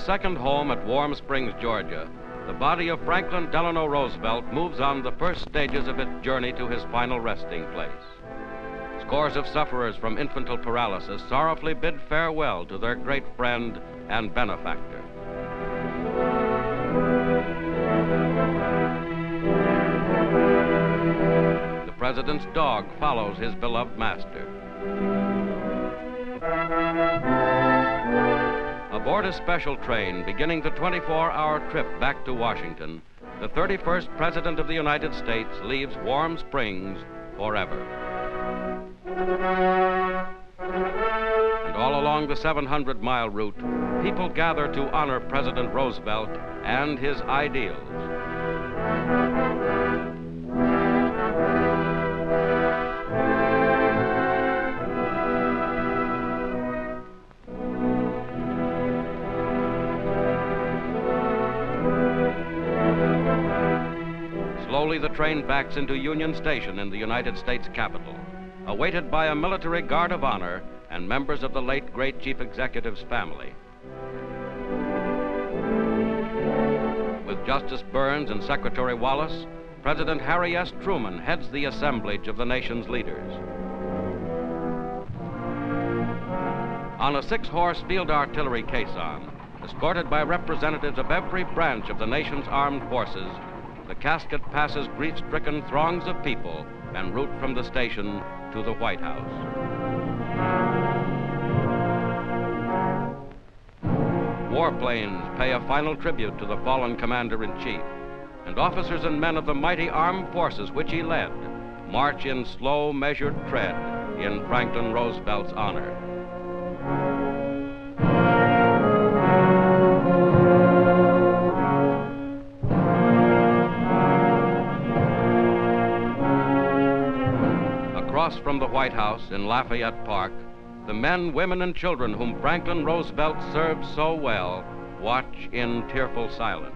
Second home at Warm Springs, Georgia, the body of Franklin Delano Roosevelt moves on the first stages of its journey to his final resting place. Scores of sufferers from infantile paralysis sorrowfully bid farewell to their great friend and benefactor. The president's dog follows his beloved master. Aboard a special train beginning the 24-hour trip back to Washington, the 31st President of the United States leaves Warm Springs forever. And all along the 700-mile route, people gather to honor President Roosevelt and his ideals. Slowly, the train backs into Union Station in the United States Capitol, awaited by a military guard of honor and members of the late great Chief Executive's family. With Justice Byrnes and Secretary Wallace, President Harry S. Truman heads the assemblage of the nation's leaders. On a 6-horse field artillery caisson, escorted by representatives of every branch of the nation's armed forces, the casket passes grief-stricken throngs of people en route from the station to the White House. Warplanes pay a final tribute to the fallen commander-in-chief, and officers and men of the mighty armed forces which he led march in slow, measured tread in Franklin Roosevelt's honor. Across from the White House in Lafayette Park, the men, women, and children whom Franklin Roosevelt served so well watch in tearful silence.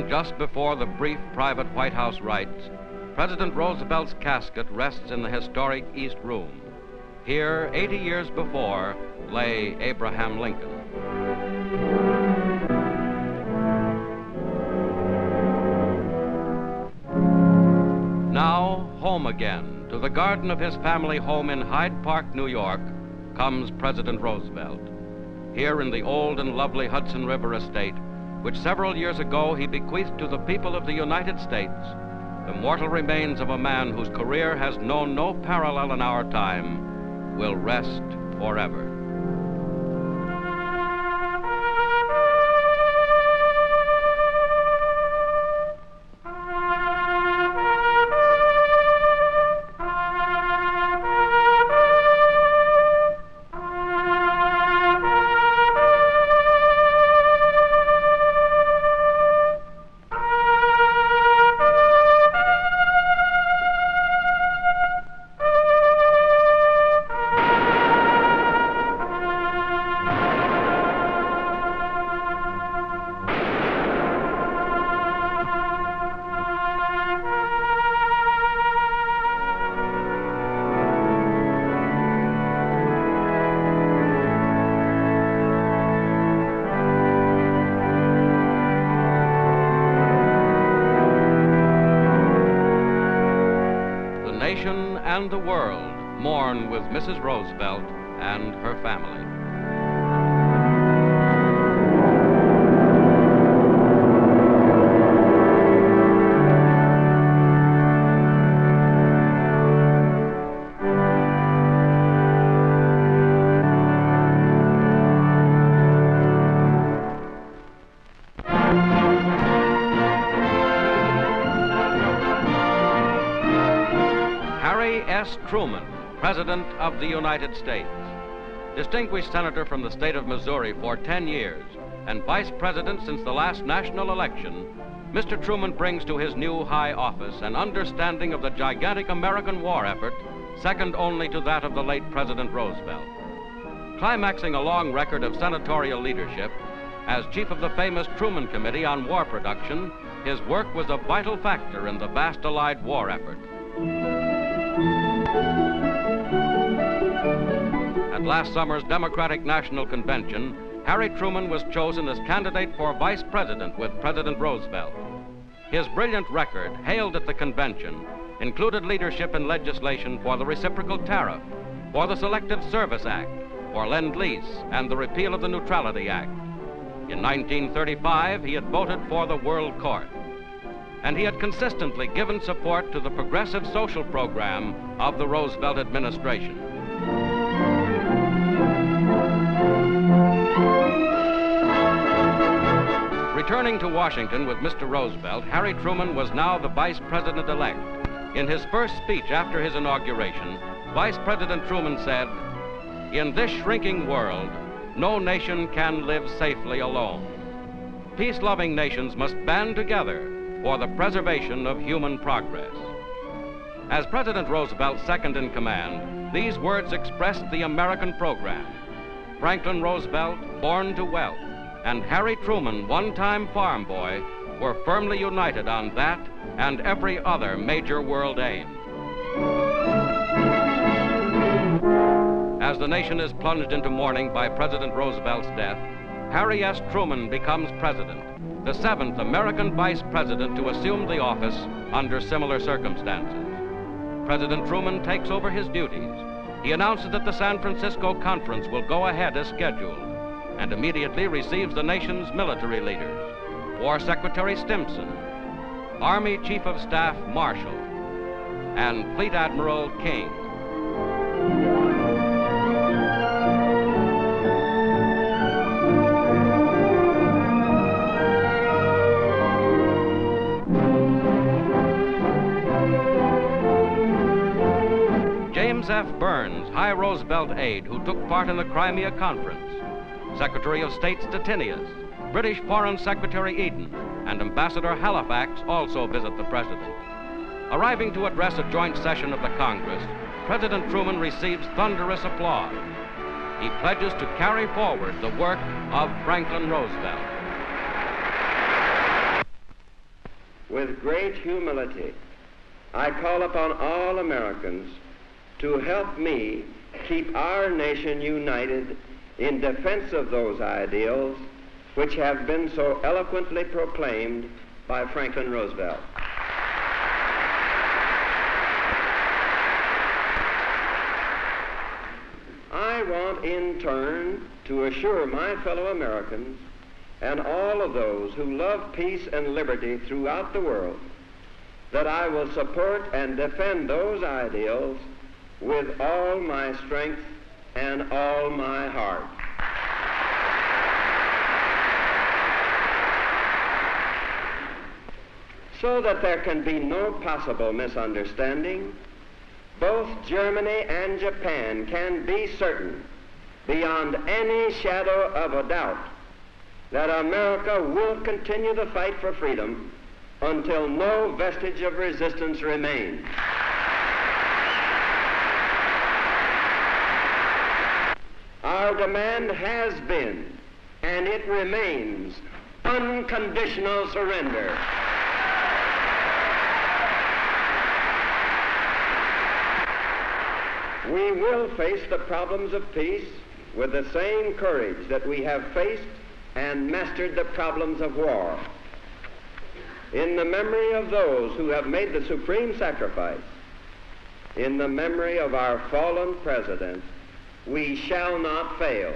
Just before the brief private White House rites, President Roosevelt's casket rests in the historic East Room. Here, 80 years before, lay Abraham Lincoln. Now, home again, to the garden of his family home in Hyde Park, New York, comes President Roosevelt. Here in the old and lovely Hudson River estate, which several years ago he bequeathed to the people of the United States, the mortal remains of a man whose career has known no parallel in our time will rest forever. and the world mourn with Mrs. Roosevelt and her family. Truman, President of the United States. Distinguished Senator from the state of Missouri for 10 years and Vice President since the last national election, Mr. Truman brings to his new high office an understanding of the gigantic American war effort, second only to that of the late President Roosevelt. Climaxing a long record of senatorial leadership, as chief of the famous Truman Committee on War Production, his work was a vital factor in the vast Allied war effort. At last summer's Democratic National Convention, Harry Truman was chosen as candidate for vice president with President Roosevelt. His brilliant record, hailed at the convention, included leadership in legislation for the reciprocal tariff, for the Selective Service Act, for Lend-Lease, and the repeal of the Neutrality Act. In 1935, he had voted for the World Court, and he had consistently given support to the progressive social program of the Roosevelt administration. Returning to Washington with Mr. Roosevelt, Harry Truman was now the Vice President-elect. In his first speech after his inauguration, Vice President Truman said, "In this shrinking world, no nation can live safely alone. Peace-loving nations must band together for the preservation of human progress." As President Roosevelt's second in command, these words expressed the American program. Franklin Roosevelt, born to wealth, and Harry Truman, one-time farm boy, were firmly united on that and every other major world aim. As the nation is plunged into mourning by President Roosevelt's death, Harry S. Truman becomes president, the seventh American vice president to assume the office under similar circumstances. President Truman takes over his duties. He announces that the San Francisco conference will go ahead as scheduled, and immediately receives the nation's military leaders, War Secretary Stimson, Army Chief of Staff Marshall, and Fleet Admiral King. James F. Byrnes, high Roosevelt aide who took part in the Crimea Conference, Secretary of State Stettinius, British Foreign Secretary Eden, and Ambassador Halifax also visit the President. Arriving to address a joint session of the Congress, President Truman receives thunderous applause. He pledges to carry forward the work of Franklin Roosevelt. With great humility, I call upon all Americans to help me keep our nation united in defense of those ideals which have been so eloquently proclaimed by Franklin Roosevelt. I want in turn to assure my fellow Americans and all of those who love peace and liberty throughout the world that I will support and defend those ideals with all my strength and all my heart. So that there can be no possible misunderstanding, both Germany and Japan can be certain, beyond any shadow of a doubt, that America will continue the fight for freedom until no vestige of resistance remains. Our demand has been, and it remains, unconditional surrender. We will face the problems of peace with the same courage that we have faced and mastered the problems of war. In the memory of those who have made the supreme sacrifice in the memory of our fallen president, we shall not fail.